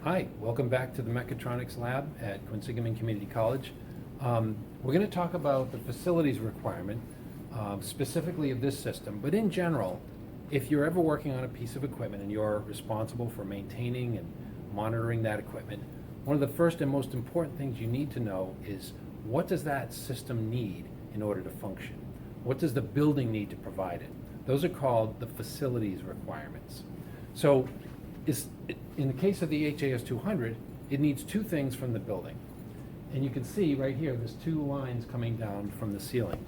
Hi, welcome back to the Mechatronics Lab at Quinsigamond Community College. We're going to talk about the facilities requirement, specifically of this system, but in general, if you're ever working on a piece of equipment and you're responsible for maintaining and monitoring that equipment, one of the first and most important things you need to know is what does that system need in order to function? What does the building need to provide it? Those are called the facilities requirements. So in the case of the HAS 200, it needs two things from the building. And you can see right here, there's two lines coming down from the ceiling.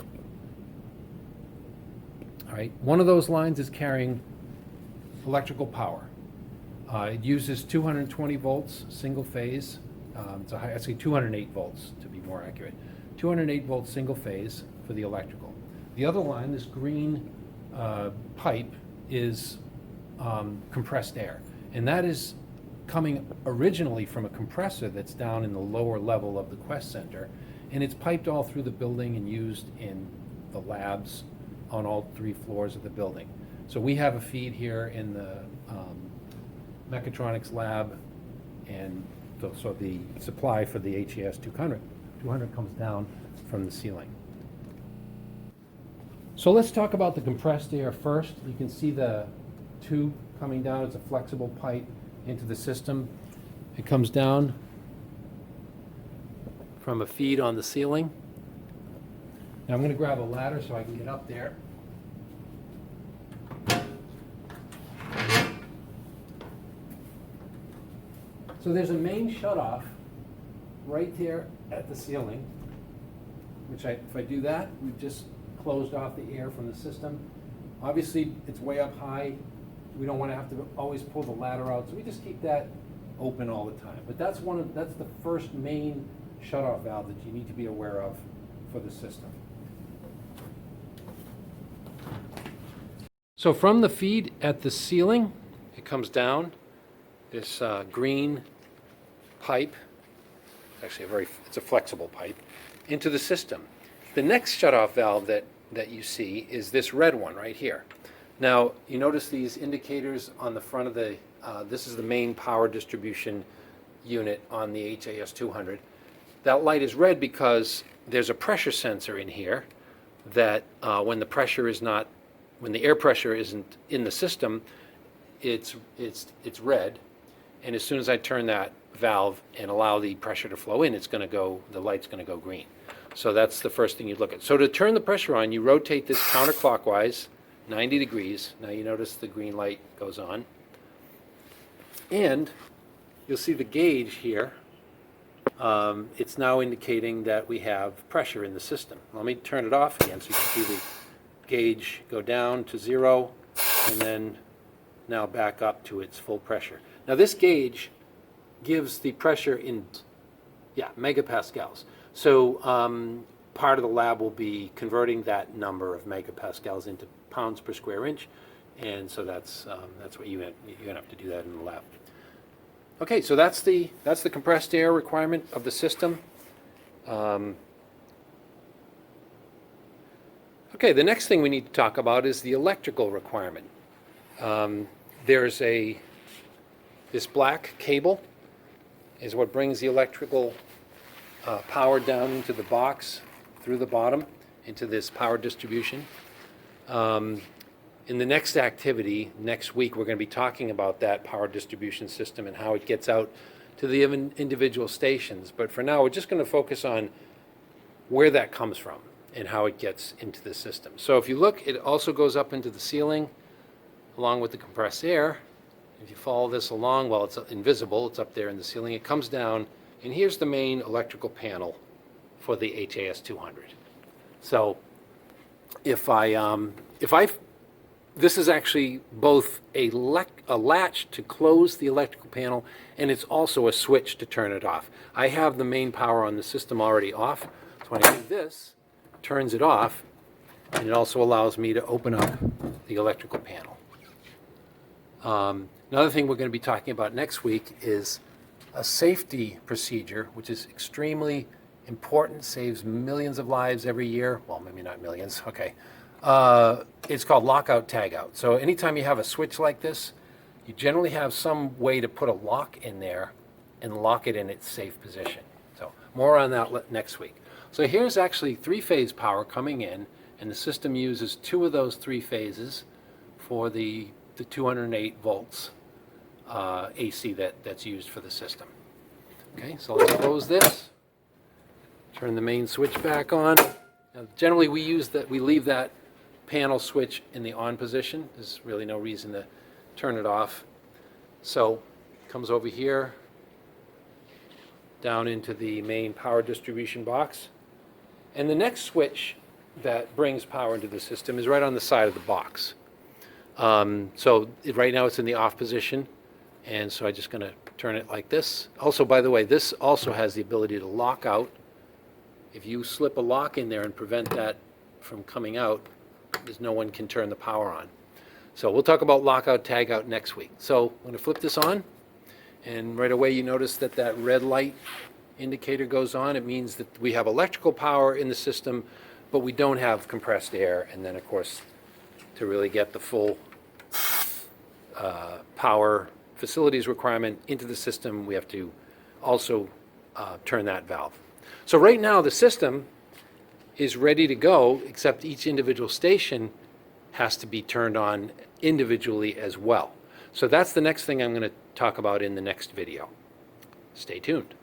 All right, one of those lines is carrying electrical power. It uses 220 volts, single phase. It's actually 208 volts to be more accurate. 208 volts single phase for the electrical. The other line, this green pipe, is compressed air. And that is coming originally from a compressor that's down in the lower level of the Quest Center. And it's piped all through the building and used in the labs on all 3 floors of the building. So we have a feed here in the Mechatronics lab, and so the supply for the HAS 200 comes down from the ceiling. So let's talk about the compressed air first. You can see the tube coming down. It's a flexible pipe into the system. It comes down from a feed on the ceiling. Now I'm going to grab a ladder so I can get up there. So there's a main shutoff right there at the ceiling, which if I do that, we've just closed off the air from the system. Obviously, it's way up high. We don't want to have to always pull the ladder out, so we just keep that open all the time. But that's the first main shutoff valve that you need to be aware of for the system. So from the feed at the ceiling, it comes down this green pipe, actually it's a flexible pipe, into the system. The next shutoff valve that you see is this red one right here. Now, you notice these indicators on the front of the, this is the main power distribution unit on the HAS 200. That light is red because there's a pressure sensor in here that when the air pressure isn't in the system, it's red. And as soon as I turn that valve and allow the pressure to flow in, the light's gonna go green. So that's the first thing you look at. So to turn the pressure on, you rotate this counterclockwise 90 degrees. Now you notice the green light goes on. And you'll see the gauge here. It's now indicating that we have pressure in the system. Let me turn it off again so you can see the gauge go down to 0 and then now back up to its full pressure. Now this gauge gives the pressure in megapascals. So part of the lab will be converting that number of megapascals into pounds per square inch, and so that's what you're gonna have to do that in the lab. Okay, so that's the compressed air requirement of the system. Okay, the next thing we need to talk about is the electrical requirement. There's this black cable is what brings the electrical power down into the box through the bottom into this power distribution. In the next activity, next week, we're going to be talking about that power distribution system and how it gets out to the individual stations. But for now, we're just going to focus on where that comes from and how it gets into the system. So if you look, it also goes up into the ceiling along with the compressed air. If you follow this along, well, it's invisible, it's up there in the ceiling, it comes down, and here's the main electrical panel for the HAS 200. So this is actually both a latch to close the electrical panel, and it's also a switch to turn it off. I have the main power on the system already off, so when I do this, it turns it off, and it also allows me to open up the electrical panel. Another thing we're going to be talking about next week is a safety procedure, which is extremely important, saves millions of lives every year. Well, maybe not millions, okay. It's called lockout tagout. So anytime you have a switch like this, you generally have some way to put a lock in there and lock it in its safe position. So more on that next week. So here's actually three-phase power coming in, and the system uses two of those three phases for the 208 volts AC that's used for the system. Okay, so let's close this. Turn the main switch back on. Now, generally we leave that panel switch in the on position. There's really no reason to turn it off. So it comes over here, down into the main power distribution box. And the next switch that brings power into the system is right on the side of the box. Right now it's in the off position, and so I'm just going to turn it like this. Also, by the way, this also has the ability to lock out. If you slip a lock in there and prevent that from coming out, no one can turn the power on. So we'll talk about lockout, tagout next week. So I'm going to flip this on, and right away you notice that that red light indicator goes on. It means that we have electrical power in the system, but we don't have compressed air. And then, of course, to really get the full power facilities requirement into the system, we have to also turn that valve. So right now the system is ready to go, except each individual station has to be turned on individually as well. So that's the next thing I'm going to talk about in the next video. Stay tuned.